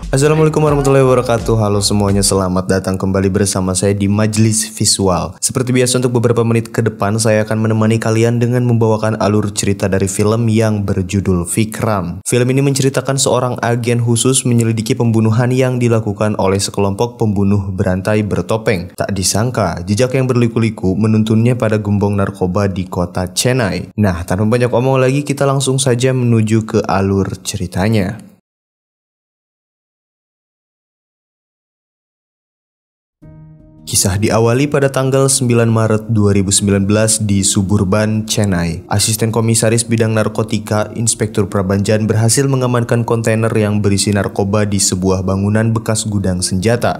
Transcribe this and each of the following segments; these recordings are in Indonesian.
Assalamualaikum warahmatullahi wabarakatuh. Halo semuanya, selamat datang kembali bersama saya di Majelis Visual. Seperti biasa, untuk beberapa menit ke depan saya akan menemani kalian dengan membawakan alur cerita dari film yang berjudul Vikram. Film ini menceritakan seorang agen khusus menyelidiki pembunuhan yang dilakukan oleh sekelompok pembunuh berantai bertopeng. Tak disangka, jejak yang berliku-liku menuntunnya pada gembong narkoba di kota Chennai. Nah, tanpa banyak omong lagi, kita langsung saja menuju ke alur ceritanya. Kisah diawali pada tanggal 9 Maret 2019 di suburban Chennai. Asisten Komisaris Bidang Narkotika, Inspektur Prabanjan, berhasil mengamankan kontainer yang berisi narkoba di sebuah bangunan bekas gudang senjata.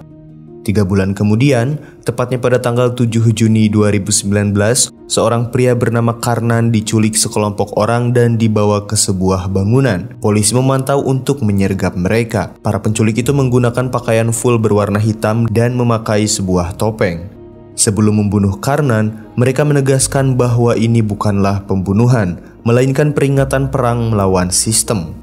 3 bulan kemudian, tepatnya pada tanggal 7 Juni 2019, seorang pria bernama Karnan diculik sekelompok orang dan dibawa ke sebuah bangunan. Polisi memantau untuk menyergap mereka. Para penculik itu menggunakan pakaian full berwarna hitam dan memakai sebuah topeng. Sebelum membunuh Karnan, mereka menegaskan bahwa ini bukanlah pembunuhan, melainkan peringatan perang melawan sistem.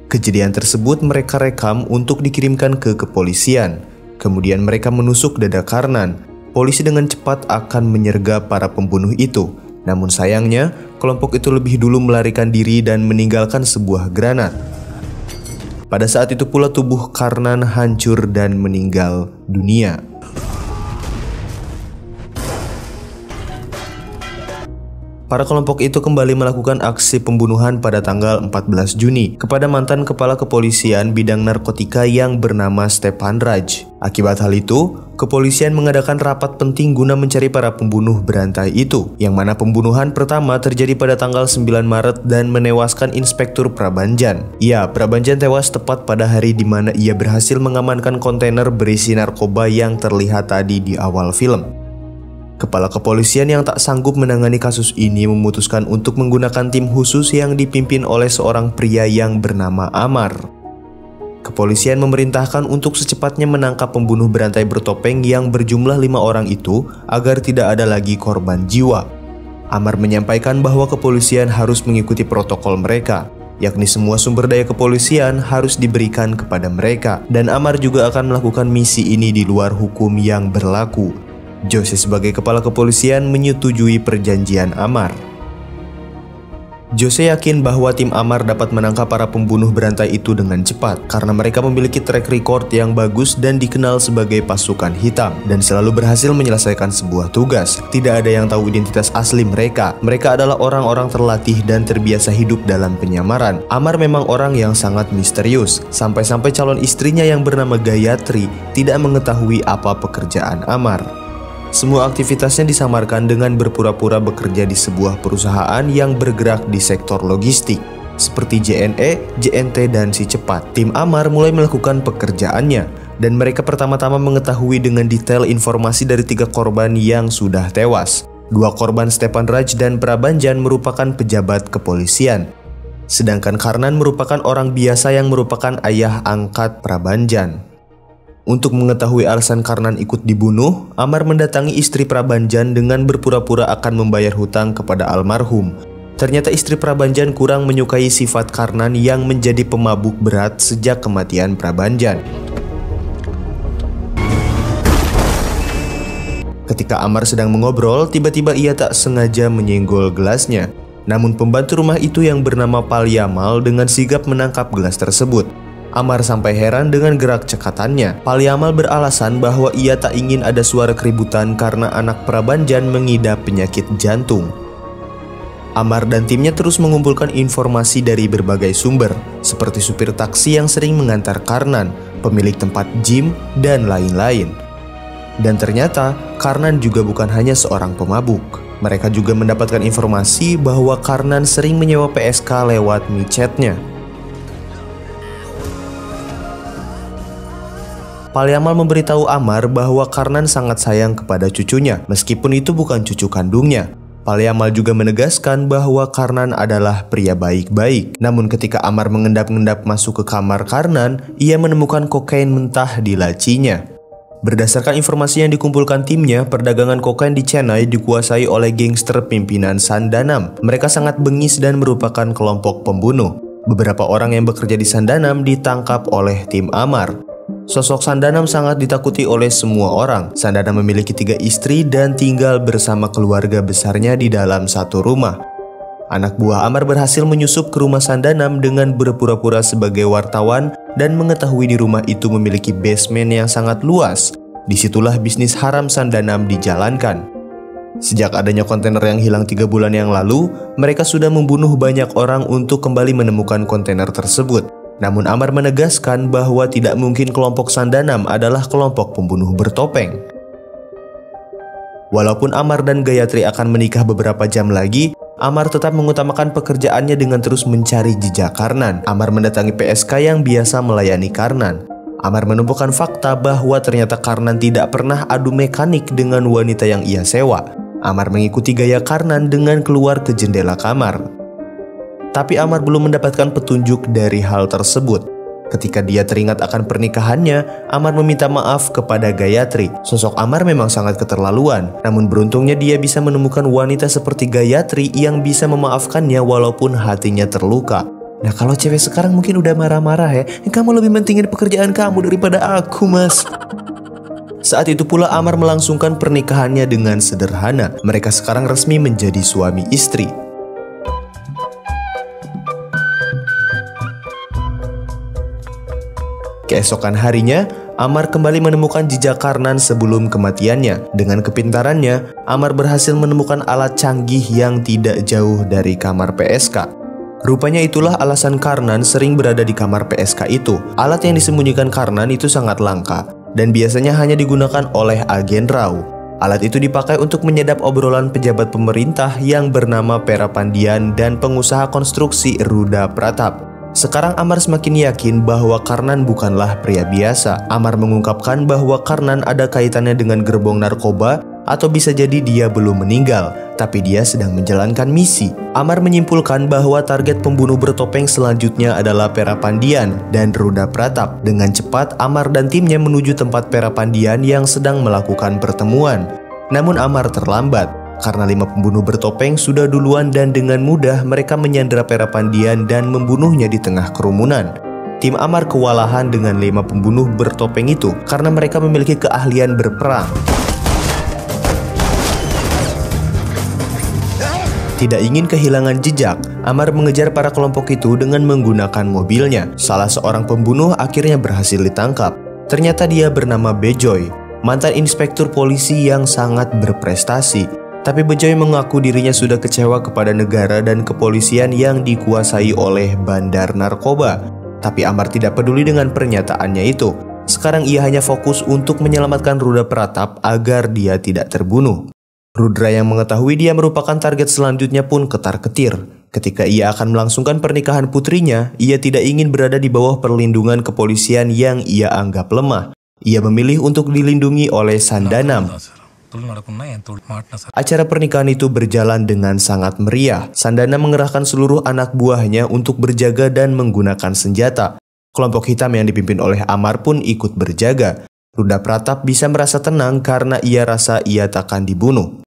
Kejadian tersebut mereka rekam untuk dikirimkan ke kepolisian. Kemudian mereka menusuk dada Karnan. Polisi dengan cepat akan menyergap para pembunuh itu. Namun sayangnya, kelompok itu lebih dulu melarikan diri dan meninggalkan sebuah granat. Pada saat itu pula tubuh Karnan hancur dan meninggal dunia. Para kelompok itu kembali melakukan aksi pembunuhan pada tanggal 14 Juni kepada mantan kepala kepolisian bidang narkotika yang bernama Stepan Raj. Akibat hal itu, kepolisian mengadakan rapat penting guna mencari para pembunuh berantai itu, yang mana pembunuhan pertama terjadi pada tanggal 9 Maret dan menewaskan Inspektur Prabanjan. Ya, Prabanjan tewas tepat pada hari di mana ia berhasil mengamankan kontainer berisi narkoba yang terlihat tadi di awal film. Kepala kepolisian yang tak sanggup menangani kasus ini memutuskan untuk menggunakan tim khusus yang dipimpin oleh seorang pria yang bernama Amar. Kepolisian memerintahkan untuk secepatnya menangkap pembunuh berantai bertopeng yang berjumlah 5 orang itu agar tidak ada lagi korban jiwa. Amar menyampaikan bahwa kepolisian harus mengikuti protokol mereka, yakni semua sumber daya kepolisian harus diberikan kepada mereka, dan Amar juga akan melakukan misi ini di luar hukum yang berlaku. Jose sebagai kepala kepolisian menyetujui perjanjian Amar. Jose yakin bahwa tim Amar dapat menangkap para pembunuh berantai itu dengan cepat karena mereka memiliki track record yang bagus dan dikenal sebagai pasukan hitam dan selalu berhasil menyelesaikan sebuah tugas. Tidak ada yang tahu identitas asli mereka. Mereka adalah orang-orang terlatih dan terbiasa hidup dalam penyamaran. Amar memang orang yang sangat misterius, sampai-sampai calon istrinya yang bernama Gayatri tidak mengetahui apa pekerjaan Amar. Semua aktivitasnya disamarkan dengan berpura-pura bekerja di sebuah perusahaan yang bergerak di sektor logistik, seperti JNE, JNT, dan Si Cepat. Tim Amar mulai melakukan pekerjaannya, dan mereka pertama-tama mengetahui dengan detail informasi dari 3 korban yang sudah tewas. 2 korban Stepan Raj dan Prabanjan merupakan pejabat kepolisian, sedangkan Karnan merupakan orang biasa yang merupakan ayah angkat Prabanjan. Untuk mengetahui alasan Karnan ikut dibunuh, Amar mendatangi istri Prabanjan dengan berpura-pura akan membayar hutang kepada almarhum. Ternyata istri Prabanjan kurang menyukai sifat Karnan yang menjadi pemabuk berat sejak kematian Prabanjan. Ketika Amar sedang mengobrol, tiba-tiba ia tak sengaja menyenggol gelasnya. Namun pembantu rumah itu yang bernama Palyamal dengan sigap menangkap gelas tersebut. Amar sampai heran dengan gerak cekatannya. Palyamal beralasan bahwa ia tak ingin ada suara keributan karena anak Prabanjan mengidap penyakit jantung. Amar dan timnya terus mengumpulkan informasi dari berbagai sumber, seperti supir taksi yang sering mengantar Karnan, pemilik tempat gym, dan lain-lain. Dan ternyata, Karnan juga bukan hanya seorang pemabuk. Mereka juga mendapatkan informasi bahwa Karnan sering menyewa PSK lewat micetnya. Palyamal memberitahu Amar bahwa Karnan sangat sayang kepada cucunya, meskipun itu bukan cucu kandungnya. Palyamal juga menegaskan bahwa Karnan adalah pria baik-baik. Namun ketika Amar mengendap-endap masuk ke kamar Karnan, ia menemukan kokain mentah di lacinya. Berdasarkan informasi yang dikumpulkan timnya, perdagangan kokain di Chennai dikuasai oleh gangster pimpinan Sandanam. Mereka sangat bengis dan merupakan kelompok pembunuh. Beberapa orang yang bekerja di Sandanam ditangkap oleh tim Amar. Sosok Sandanam sangat ditakuti oleh semua orang. Sandanam memiliki 3 istri dan tinggal bersama keluarga besarnya di dalam satu rumah. Anak buah Amar berhasil menyusup ke rumah Sandanam dengan berpura-pura sebagai wartawan dan mengetahui di rumah itu memiliki basement yang sangat luas. Disitulah bisnis haram Sandanam dijalankan. Sejak adanya kontainer yang hilang 3 bulan yang lalu, mereka sudah membunuh banyak orang untuk kembali menemukan kontainer tersebut. Namun Amar menegaskan bahwa tidak mungkin kelompok Sandanam adalah kelompok pembunuh bertopeng. Walaupun Amar dan Gayatri akan menikah beberapa jam lagi, Amar tetap mengutamakan pekerjaannya dengan terus mencari jejak Karnan. Amar mendatangi PSK yang biasa melayani Karnan. Amar menemukan fakta bahwa ternyata Karnan tidak pernah adu mekanik dengan wanita yang ia sewa. Amar mengikuti gaya Karnan dengan keluar ke jendela kamar. Tapi Amar belum mendapatkan petunjuk dari hal tersebut. Ketika dia teringat akan pernikahannya, Amar meminta maaf kepada Gayatri. Sosok Amar memang sangat keterlaluan, namun beruntungnya dia bisa menemukan wanita seperti Gayatri yang bisa memaafkannya walaupun hatinya terluka. Nah, kalau cewek sekarang mungkin udah marah-marah ya, kamu lebih mentingin pekerjaan kamu daripada aku, mas. Saat itu pula Amar melangsungkan pernikahannya dengan sederhana. Mereka sekarang resmi menjadi suami istri. Keesokan harinya, Amar kembali menemukan jejak Karnan sebelum kematiannya. Dengan kepintarannya, Amar berhasil menemukan alat canggih yang tidak jauh dari kamar PSK. Rupanya itulah alasan Karnan sering berada di kamar PSK itu. Alat yang disembunyikan Karnan itu sangat langka dan biasanya hanya digunakan oleh agen RAW. Alat itu dipakai untuk menyadap obrolan pejabat pemerintah yang bernama Pera Pandian dan pengusaha konstruksi Ruda Pratap. Sekarang Amar semakin yakin bahwa Karnan bukanlah pria biasa. Amar mengungkapkan bahwa Karnan ada kaitannya dengan gerbong narkoba, atau bisa jadi dia belum meninggal, tapi dia sedang menjalankan misi. Amar menyimpulkan bahwa target pembunuh bertopeng selanjutnya adalah Pera Pandian dan Ruda Pratap. Dengan cepat, Amar dan timnya menuju tempat Pera Pandian yang sedang melakukan pertemuan. Namun Amar terlambat, karena 5 pembunuh bertopeng sudah duluan dan dengan mudah mereka menyandera Pera Pandian dan membunuhnya di tengah kerumunan. Tim Amar kewalahan dengan 5 pembunuh bertopeng itu karena mereka memiliki keahlian berperang. Tidak ingin kehilangan jejak, Amar mengejar para kelompok itu dengan menggunakan mobilnya. Salah seorang pembunuh akhirnya berhasil ditangkap. Ternyata dia bernama Bejoy, mantan inspektur polisi yang sangat berprestasi. Tapi Bejoy mengaku dirinya sudah kecewa kepada negara dan kepolisian yang dikuasai oleh bandar narkoba. Tapi Amar tidak peduli dengan pernyataannya itu. Sekarang ia hanya fokus untuk menyelamatkan Ruda Pratap agar dia tidak terbunuh. Rudra yang mengetahui dia merupakan target selanjutnya pun ketar-ketir. Ketika ia akan melangsungkan pernikahan putrinya, ia tidak ingin berada di bawah perlindungan kepolisian yang ia anggap lemah. Ia memilih untuk dilindungi oleh Sandanam. Acara pernikahan itu berjalan dengan sangat meriah. Sandanam mengerahkan seluruh anak buahnya untuk berjaga dan menggunakan senjata. Kelompok hitam yang dipimpin oleh Amar pun ikut berjaga. Ruda Pratap bisa merasa tenang karena ia rasa ia takkan dibunuh.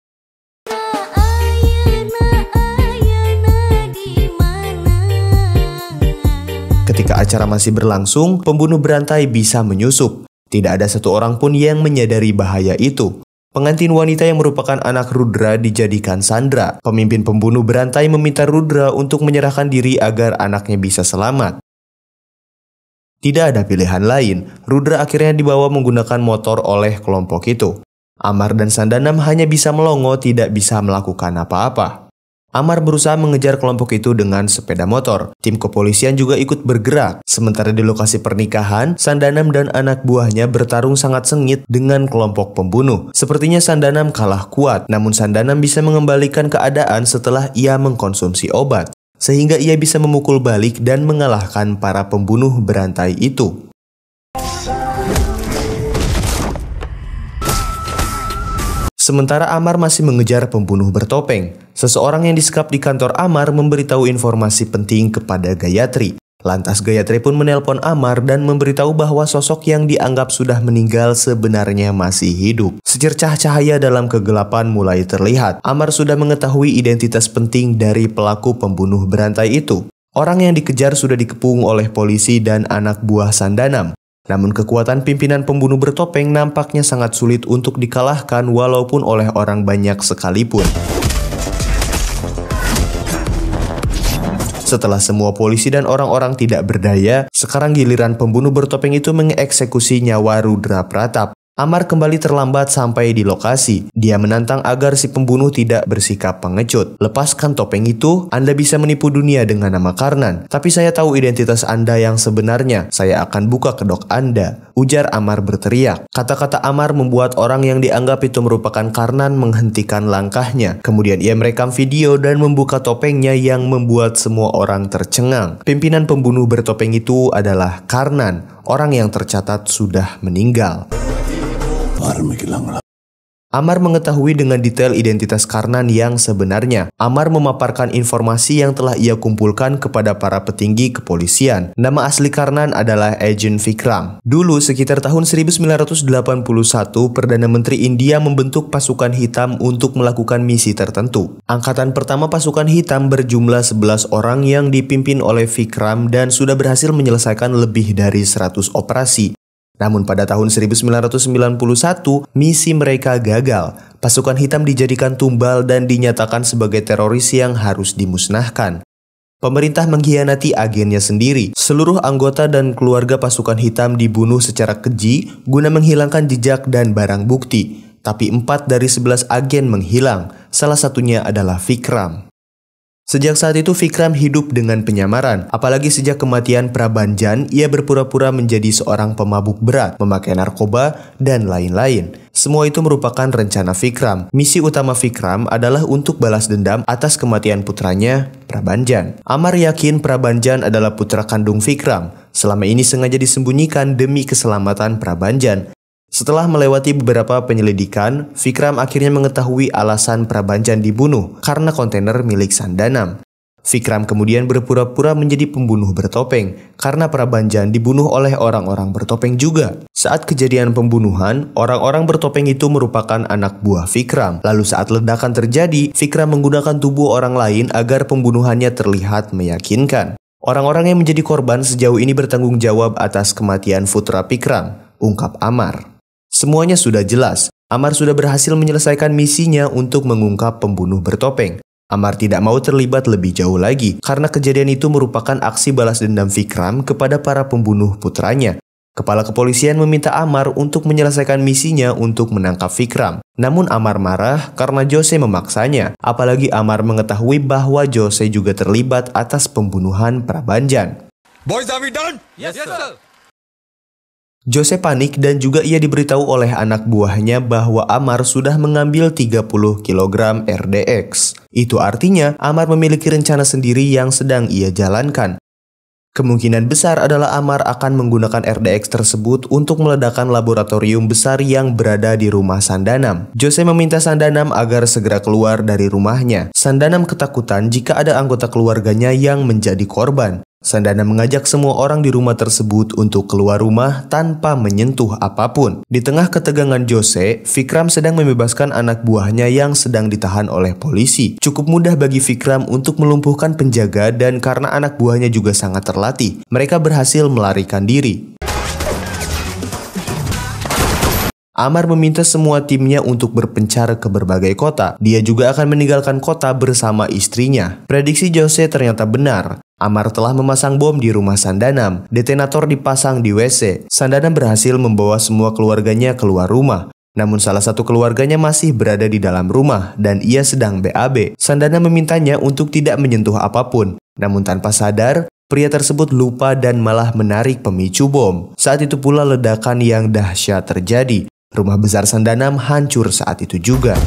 Ketika acara masih berlangsung, pembunuh berantai bisa menyusup. Tidak ada satu orang pun yang menyadari bahaya itu. Pengantin wanita yang merupakan anak Rudra dijadikan sandra. Pemimpin pembunuh berantai meminta Rudra untuk menyerahkan diri agar anaknya bisa selamat. Tidak ada pilihan lain, Rudra akhirnya dibawa menggunakan motor oleh kelompok itu. Amar dan Sandanam hanya bisa melongo, tidak bisa melakukan apa-apa. Amar berusaha mengejar kelompok itu dengan sepeda motor. Tim kepolisian juga ikut bergerak. Sementara di lokasi pernikahan, Sandanam dan anak buahnya bertarung sangat sengit dengan kelompok pembunuh. Sepertinya Sandanam kalah kuat, namun Sandanam bisa mengembalikan keadaan setelah ia mengkonsumsi obat, sehingga ia bisa memukul balik dan mengalahkan para pembunuh berantai itu. Sementara Amar masih mengejar pembunuh bertopeng, seseorang yang disekap di kantor Amar memberitahu informasi penting kepada Gayatri. Lantas Gayatri pun menelpon Amar dan memberitahu bahwa sosok yang dianggap sudah meninggal sebenarnya masih hidup. Secercah cahaya dalam kegelapan mulai terlihat. Amar sudah mengetahui identitas penting dari pelaku pembunuh berantai itu. Orang yang dikejar sudah dikepung oleh polisi dan anak buah Sandanam. Namun kekuatan pimpinan pembunuh bertopeng nampaknya sangat sulit untuk dikalahkan walaupun oleh orang banyak sekalipun. Setelah semua polisi dan orang-orang tidak berdaya, sekarang giliran pembunuh bertopeng itu mengeksekusi nyawa Rudra Pratap. Amar kembali terlambat sampai di lokasi. Dia menantang agar si pembunuh tidak bersikap pengecut. Lepaskan topeng itu, Anda bisa menipu dunia dengan nama Karnan. Tapi saya tahu identitas Anda yang sebenarnya. Saya akan buka kedok Anda, ujar Amar berteriak. Kata-kata Amar membuat orang yang dianggap itu merupakan Karnan menghentikan langkahnya. Kemudian ia merekam video dan membuka topengnya yang membuat semua orang tercengang. Pimpinan pembunuh bertopeng itu adalah Karnan, orang yang tercatat sudah meninggal. Amar mengetahui dengan detail identitas Karnan yang sebenarnya. Amar memaparkan informasi yang telah ia kumpulkan kepada para petinggi kepolisian. Nama asli Karnan adalah Agent Vikram. Dulu sekitar tahun 1981, Perdana Menteri India membentuk pasukan hitam untuk melakukan misi tertentu. Angkatan pertama pasukan hitam berjumlah 11 orang yang dipimpin oleh Vikram dan sudah berhasil menyelesaikan lebih dari 100 operasi. Namun pada tahun 1991, misi mereka gagal. Pasukan hitam dijadikan tumbal dan dinyatakan sebagai teroris yang harus dimusnahkan. Pemerintah mengkhianati agennya sendiri. Seluruh anggota dan keluarga pasukan hitam dibunuh secara keji guna menghilangkan jejak dan barang bukti. Tapi 4 dari 11 agen menghilang. Salah satunya adalah Vikram. Sejak saat itu Vikram hidup dengan penyamaran, apalagi sejak kematian Prabanjan, ia berpura-pura menjadi seorang pemabuk berat, memakai narkoba, dan lain-lain. Semua itu merupakan rencana Vikram. Misi utama Vikram adalah untuk balas dendam atas kematian putranya, Prabanjan. Amar yakin Prabanjan adalah putra kandung Vikram. Selama ini sengaja disembunyikan demi keselamatan Prabanjan. Setelah melewati beberapa penyelidikan, Vikram akhirnya mengetahui alasan Prabanjan dibunuh karena kontainer milik Sandanam. Vikram kemudian berpura-pura menjadi pembunuh bertopeng karena Prabanjan dibunuh oleh orang-orang bertopeng juga. Saat kejadian pembunuhan, orang-orang bertopeng itu merupakan anak buah Vikram. Lalu saat ledakan terjadi, Vikram menggunakan tubuh orang lain agar pembunuhannya terlihat meyakinkan. Orang-orang yang menjadi korban sejauh ini bertanggung jawab atas kematian putra Vikram, ungkap Amar. Semuanya sudah jelas. Amar sudah berhasil menyelesaikan misinya untuk mengungkap pembunuh bertopeng. Amar tidak mau terlibat lebih jauh lagi karena kejadian itu merupakan aksi balas dendam Vikram kepada para pembunuh putranya. Kepala kepolisian meminta Amar untuk menyelesaikan misinya untuk menangkap Vikram. Namun Amar marah karena Jose memaksanya. Apalagi Amar mengetahui bahwa Jose juga terlibat atas pembunuhan Prabanjan. Boys, are we done? Yes, sir. Jose panik dan juga ia diberitahu oleh anak buahnya bahwa Amar sudah mengambil 30 kg RDX. Itu artinya Amar memiliki rencana sendiri yang sedang ia jalankan. Kemungkinan besar adalah Amar akan menggunakan RDX tersebut untuk meledakkan laboratorium besar yang berada di rumah Sandanam. Jose meminta Sandanam agar segera keluar dari rumahnya. Sandanam ketakutan jika ada anggota keluarganya yang menjadi korban. Sandanam mengajak semua orang di rumah tersebut untuk keluar rumah tanpa menyentuh apapun. Di tengah ketegangan Jose, Vikram sedang membebaskan anak buahnya yang sedang ditahan oleh polisi. Cukup mudah bagi Vikram untuk melumpuhkan penjaga dan karena anak buahnya juga sangat terlatih, mereka berhasil melarikan diri. Amar meminta semua timnya untuk berpencar ke berbagai kota. Dia juga akan meninggalkan kota bersama istrinya. Prediksi Jose ternyata benar. Amar telah memasang bom di rumah Sandanam. Detonator dipasang di WC. Sandanam berhasil membawa semua keluarganya keluar rumah. Namun salah satu keluarganya masih berada di dalam rumah dan ia sedang BAB. Sandanam memintanya untuk tidak menyentuh apapun. Namun tanpa sadar, pria tersebut lupa dan malah menarik pemicu bom. Saat itu pula ledakan yang dahsyat terjadi. Rumah besar Sandanam hancur saat itu juga.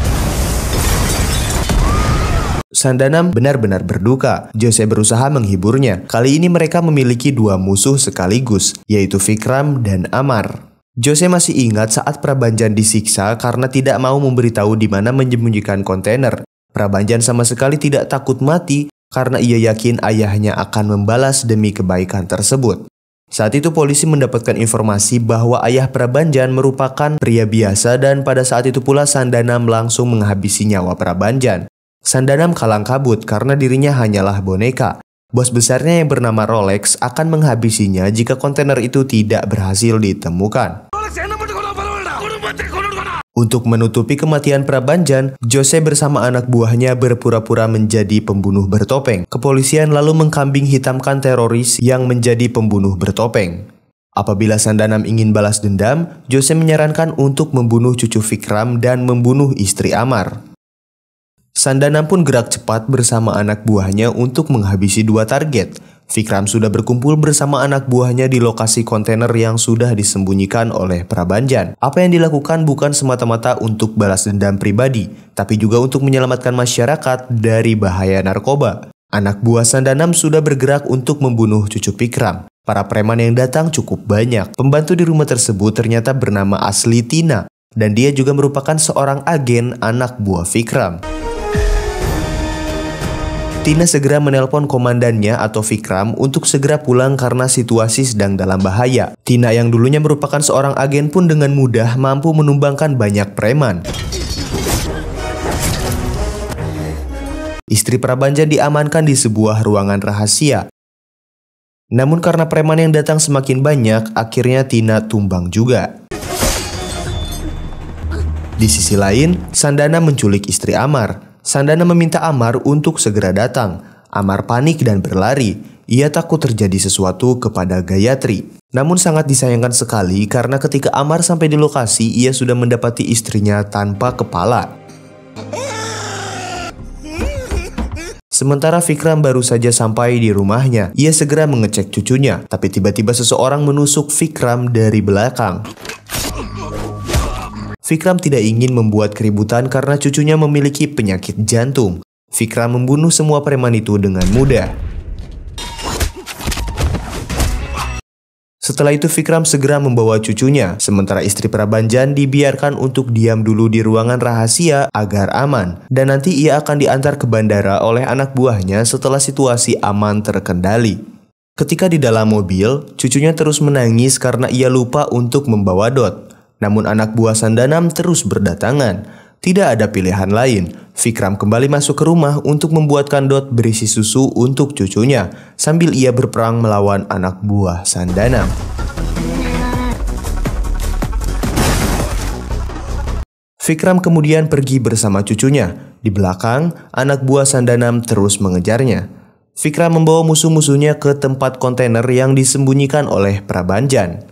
Sandanam benar-benar berduka. Jose berusaha menghiburnya. Kali ini mereka memiliki dua musuh sekaligus, yaitu Vikram dan Amar. Jose masih ingat saat Prabanjan disiksa karena tidak mau memberitahu di mana menyembunyikan kontainer. Prabanjan sama sekali tidak takut mati karena ia yakin ayahnya akan membalas demi kebaikan tersebut. Saat itu polisi mendapatkan informasi bahwa ayah Prabanjan merupakan pria biasa dan pada saat itu pula Sandanam langsung menghabisi nyawa Prabanjan. Sandanam kalang kabut karena dirinya hanyalah boneka. Bos besarnya yang bernama Rolex akan menghabisinya jika kontainer itu tidak berhasil ditemukan. Untuk menutupi kematian Prabanjan, Jose bersama anak buahnya berpura-pura menjadi pembunuh bertopeng. Kepolisian lalu mengkambing hitamkan teroris yang menjadi pembunuh bertopeng. Apabila Sandanam ingin balas dendam, Jose menyarankan untuk membunuh cucu Vikram dan membunuh istri Amar. Sandanam pun gerak cepat bersama anak buahnya untuk menghabisi dua target. Vikram sudah berkumpul bersama anak buahnya di lokasi kontainer yang sudah disembunyikan oleh Prabanjan. Apa yang dilakukan bukan semata-mata untuk balas dendam pribadi, tapi juga untuk menyelamatkan masyarakat dari bahaya narkoba. Anak buah Sandanam sudah bergerak untuk membunuh cucu Vikram. Para preman yang datang cukup banyak. Pembantu di rumah tersebut ternyata bernama asli Tina, dan dia juga merupakan seorang agen anak buah Vikram. Tina segera menelpon komandannya atau Vikram untuk segera pulang karena situasi sedang dalam bahaya. Tina yang dulunya merupakan seorang agen pun dengan mudah mampu menumbangkan banyak preman. Istri Prabanjan diamankan di sebuah ruangan rahasia. Namun karena preman yang datang semakin banyak, akhirnya Tina tumbang juga. Di sisi lain, Sandana menculik istri Amar. Sandana meminta Amar untuk segera datang. Amar panik dan berlari. Ia takut terjadi sesuatu kepada Gayatri. Namun sangat disayangkan sekali karena ketika Amar sampai di lokasi, ia sudah mendapati istrinya tanpa kepala. Sementara Vikram baru saja sampai di rumahnya. Ia segera mengecek cucunya, tapi tiba-tiba seseorang menusuk Vikram dari belakang. Vikram tidak ingin membuat keributan karena cucunya memiliki penyakit jantung. Vikram membunuh semua preman itu dengan mudah. Setelah itu Vikram segera membawa cucunya, sementara istri Prabanjan dibiarkan untuk diam dulu di ruangan rahasia agar aman. Dan nanti ia akan diantar ke bandara oleh anak buahnya setelah situasi aman terkendali. Ketika di dalam mobil, cucunya terus menangis karena ia lupa untuk membawa Dot. Namun anak buah Sandanam terus berdatangan. Tidak ada pilihan lain. Vikram kembali masuk ke rumah untuk membuatkan Dot berisi susu untuk cucunya, sambil ia berperang melawan anak buah Sandanam. Vikram kemudian pergi bersama cucunya. Di belakang, anak buah Sandanam terus mengejarnya. Vikram membawa musuh-musuhnya ke tempat kontainer yang disembunyikan oleh Prabanjan.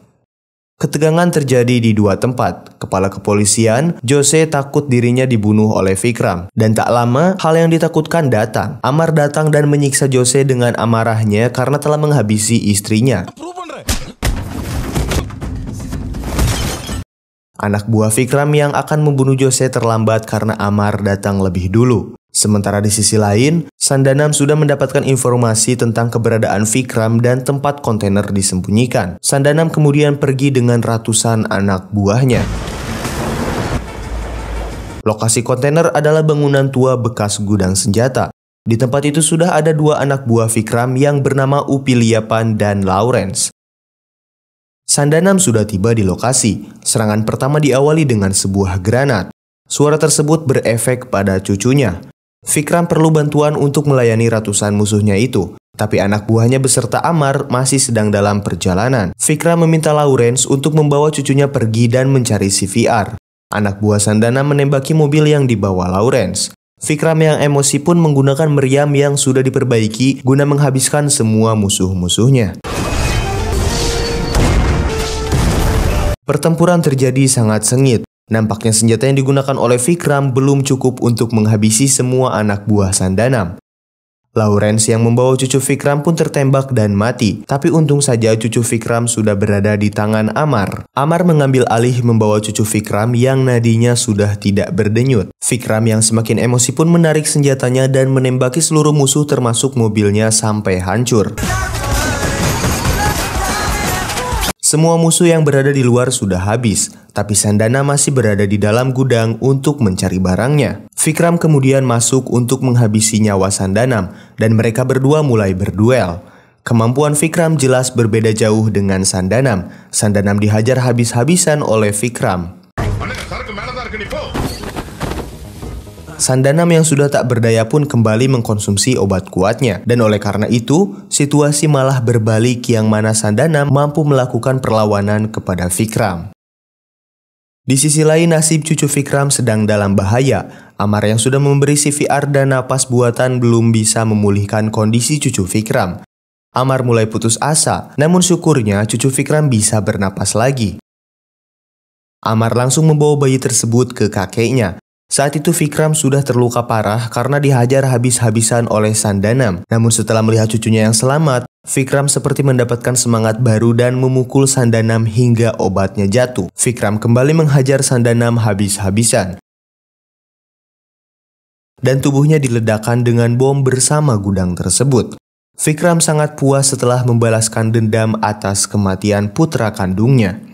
Ketegangan terjadi di dua tempat. Kepala kepolisian, Jose takut dirinya dibunuh oleh Vikram. Dan tak lama, hal yang ditakutkan datang. Amar datang dan menyiksa Jose dengan amarahnya karena telah menghabisi istrinya. Anak buah Vikram yang akan membunuh Jose terlambat karena Amar datang lebih dulu. Sementara di sisi lain, Sandanam sudah mendapatkan informasi tentang keberadaan Vikram dan tempat kontainer disembunyikan. Sandanam kemudian pergi dengan ratusan anak buahnya. Lokasi kontainer adalah bangunan tua bekas gudang senjata. Di tempat itu sudah ada dua anak buah Vikram yang bernama Upiliapan dan Lawrence. Sandanam sudah tiba di lokasi. Serangan pertama diawali dengan sebuah granat. Suara tersebut berefek pada cucunya. Vikram perlu bantuan untuk melayani ratusan musuhnya itu, tapi anak buahnya beserta Amar masih sedang dalam perjalanan. Vikram meminta Lawrence untuk membawa cucunya pergi dan mencari CVR. Anak buah Sandana menembaki mobil yang dibawa Lawrence. Vikram yang emosi pun menggunakan meriam yang sudah diperbaiki guna menghabiskan semua musuh-musuhnya. Pertempuran terjadi sangat sengit. Nampaknya senjata yang digunakan oleh Vikram belum cukup untuk menghabisi semua anak buah Sandanam. Lawrence yang membawa cucu Vikram pun tertembak dan mati, tapi untung saja cucu Vikram sudah berada di tangan Amar. Amar mengambil alih membawa cucu Vikram yang nadinya sudah tidak berdenyut. Vikram yang semakin emosi pun menarik senjatanya dan menembaki seluruh musuh termasuk mobilnya sampai hancur. Semua musuh yang berada di luar sudah habis, tapi Sandana masih berada di dalam gudang untuk mencari barangnya. Vikram kemudian masuk untuk menghabisi nyawa Sandanam, dan mereka berdua mulai berduel. Kemampuan Vikram jelas berbeda jauh dengan Sandanam. Sandanam dihajar habis-habisan oleh Vikram. Sandanam yang sudah tak berdaya pun kembali mengkonsumsi obat kuatnya. Dan oleh karena itu, situasi malah berbalik yang mana Sandanam mampu melakukan perlawanan kepada Vikram. Di sisi lain, nasib cucu Vikram sedang dalam bahaya. Amar yang sudah memberi CVR dan napas buatan belum bisa memulihkan kondisi cucu Vikram. Amar mulai putus asa, namun syukurnya cucu Vikram bisa bernapas lagi. Amar langsung membawa bayi tersebut ke kakeknya. Saat itu Vikram sudah terluka parah karena dihajar habis-habisan oleh Sandanam. Namun setelah melihat cucunya yang selamat, Vikram seperti mendapatkan semangat baru dan memukul Sandanam hingga obatnya jatuh. Vikram kembali menghajar Sandanam habis-habisan. Dan tubuhnya diledakkan dengan bom bersama gudang tersebut. Vikram sangat puas setelah membalaskan dendam atas kematian putra kandungnya.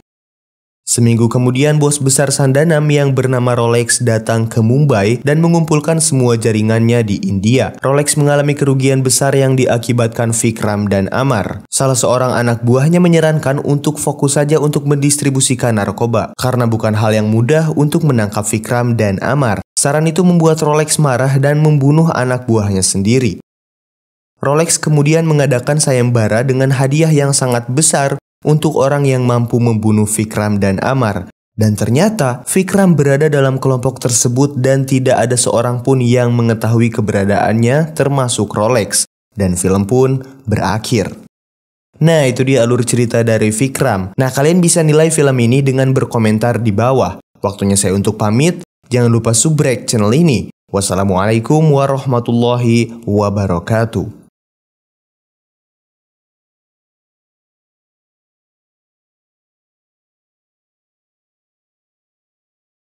Seminggu kemudian, bos besar Sandanam yang bernama Rolex datang ke Mumbai dan mengumpulkan semua jaringannya di India. Rolex mengalami kerugian besar yang diakibatkan Vikram dan Amar. Salah seorang anak buahnya menyarankan untuk fokus saja untuk mendistribusikan narkoba, karena bukan hal yang mudah untuk menangkap Vikram dan Amar. Saran itu membuat Rolex marah dan membunuh anak buahnya sendiri. Rolex kemudian mengadakan sayembara dengan hadiah yang sangat besar untuk orang yang mampu membunuh Vikram dan Amar. Dan ternyata Vikram berada dalam kelompok tersebut dan tidak ada seorang pun yang mengetahui keberadaannya termasuk Rolex. Dan film pun berakhir. Nah, itu dia alur cerita dari Vikram. Nah, kalian bisa nilai film ini dengan berkomentar di bawah. Waktunya saya untuk pamit. Jangan lupa subrek channel ini. Wassalamualaikum warahmatullahi wabarakatuh.